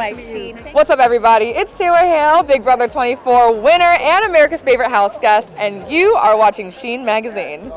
What's up, everybody? It's Taylor Hale, Big Brother 24 winner and America's favorite house guest, and you are watching SHEEN Magazine.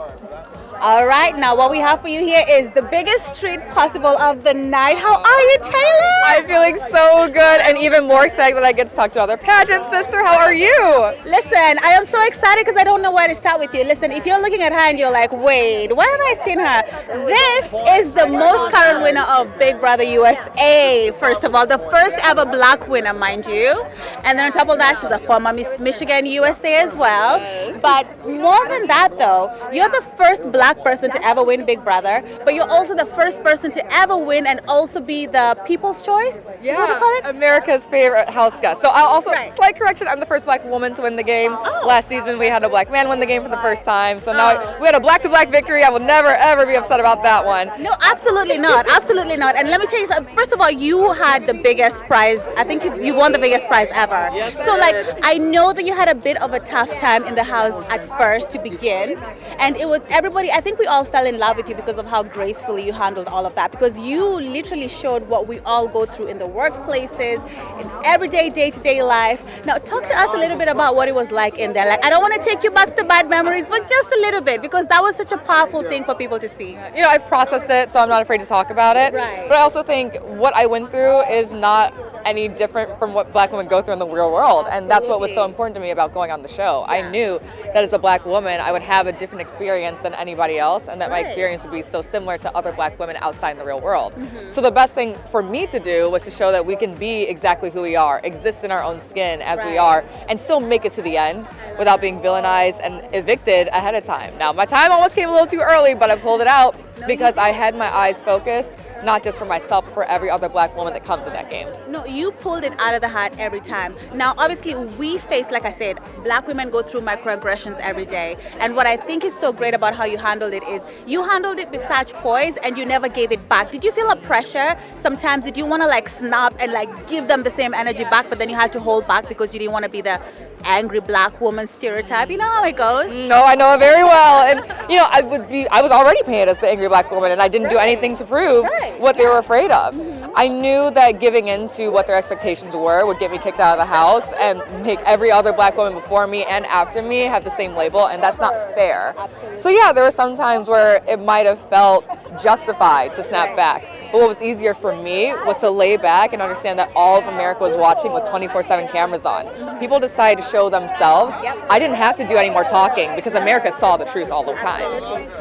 All right, now what we have for you here is the biggest treat possible of the night. How are you, Taylor? I'm feeling so good and even more excited that I get to talk to another pageant sister. How are you? Listen, I am so excited because I don't know where to start with you. Listen, if you're looking at her and you're like, wait, where have I seen her? This is the most current winner of Big Brother USA. First of all, the first ever black winner, mind you. And then on top of that, she's a former Miss Michigan USA as well. But more than that, though, you're the first black person to ever win Big Brother, but you're also the first person to ever win and also be the People's Choice. Yeah, is what they call it? America's favorite house guest. So I'll also, slight correction, I'm the first black woman to win the game. Last season we had a black man win the game for the first time. So now we had a black to black victory. I will never ever be upset about that one. No, absolutely not. Absolutely not. And let me tell you something. First of all, you had the biggest prize. I think you won the biggest prize ever. Yes, so like, I know that you had a bit of a tough time in the house at first to begin. And it was everybody, I think we all fell in love with you because of how gracefully you handled all of that. Because you literally showed what we all go through in the workplaces, in everyday, day-to-day life. Now, talk to us a little bit about what it was like in there. Like, I don't want to take you back to bad memories, but just a little bit, because that was such a powerful thing for people to see. You know, I've processed it, so I'm not afraid to talk about it. Right. But I also think what I went through is not any different from what black women go through in the real world. And that's what was so important to me about going on the show. I knew that as a black woman, I would have a different experience than anybody else, and that my experience would be so similar to other black women outside in the real world. So the best thing for me to do was to show that we can be exactly who we are, exist in our own skin as we are, and still make it to the end without being villainized and evicted ahead of time. Now, my time almost came a little too early, but I pulled it out because I had my eyes focused, not just for myself, but for every other black woman that comes in that game. No, you pulled it out of the hat every time. Now, obviously, we face, like I said, black women go through microaggressions every day. And what I think is so great about how you handled it is you handled it with such poise and you never gave it back. Did you feel a pressure? Sometimes did you want to like snap and like give them the same energy back, but then you had to hold back because you didn't want to be the angry black woman stereotype? You know how it goes. No, I know it very well. And you know, I was already painted as the angry black woman, and I didn't do anything to prove what they were afraid of. I knew that giving in to what their expectations were would get me kicked out of the house and make every other black woman before me and after me have the same label, and that's not fair. So yeah, there were some times where it might have felt justified to snap back. But what was easier for me was to lay back and understand that all of America was watching with 24/7 cameras on. People decided to show themselves. I didn't have to do any more talking because America saw the truth all the time.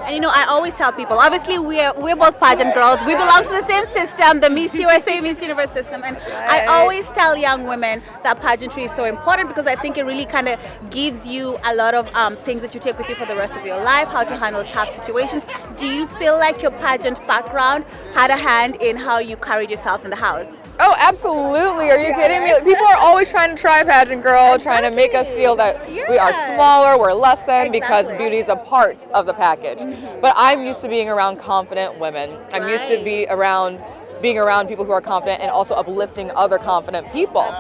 And you know, I always tell people, obviously we're both pageant girls. We belong to the same system, the Miss USA, Miss Universe system. And I always tell young women that pageantry is so important because I think it really kind of gives you a lot of things that you take with you for the rest of your life, how to handle tough situations. Do you feel like your pageant background had a hand in how you carried yourself in the house? Oh, absolutely. Are you kidding me? People are always trying to try pageant girl, trying to make us feel that we are smaller, we're less than, because beauty is a part of the package. But I'm used to being around confident women. I'm used to being around people who are confident and also uplifting other confident people.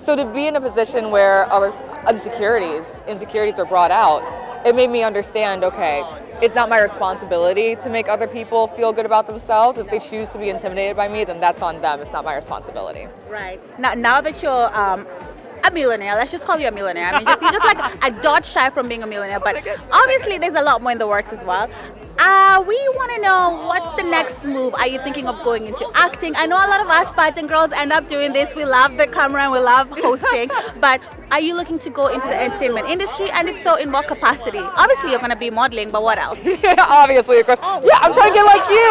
So to be in a position where other insecurities are brought out, it made me understand, okay, it's not my responsibility to make other people feel good about themselves. If they choose to be intimidated by me, then that's on them. It's not my responsibility. Right. Now that you're a millionaire, let's just call you a millionaire. I mean, you're just like a dot shy from being a millionaire, but obviously there's a lot more in the works as well. We want to know, what's the next move? Are you thinking of going into acting? I know a lot of us pageant girls end up doing this. We love the camera and we love hosting, but are you looking to go into the entertainment industry? And if so, in what capacity? Obviously, you're going to be modeling, but what else? Yeah, obviously, of course. Yeah, I'm trying to get like you.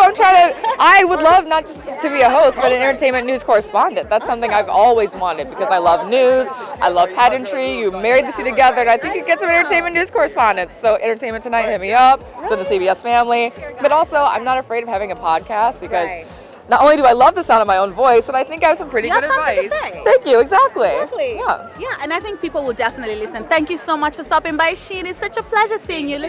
I would love not just to be a host, but an entertainment news correspondent. That's something I've always wanted because I love news, I love pageantry. You married the two together, and I think you get some entertainment news correspondents. So Entertainment Tonight, hit me up. To the CBS family. But also, I'm not afraid of having a podcast because not only do I love the sound of my own voice, but I think I have some pretty good advice. Thank you, exactly. Yeah, and I think people will definitely listen. Thank you so much for stopping by, SHEEN. It's such a pleasure seeing you.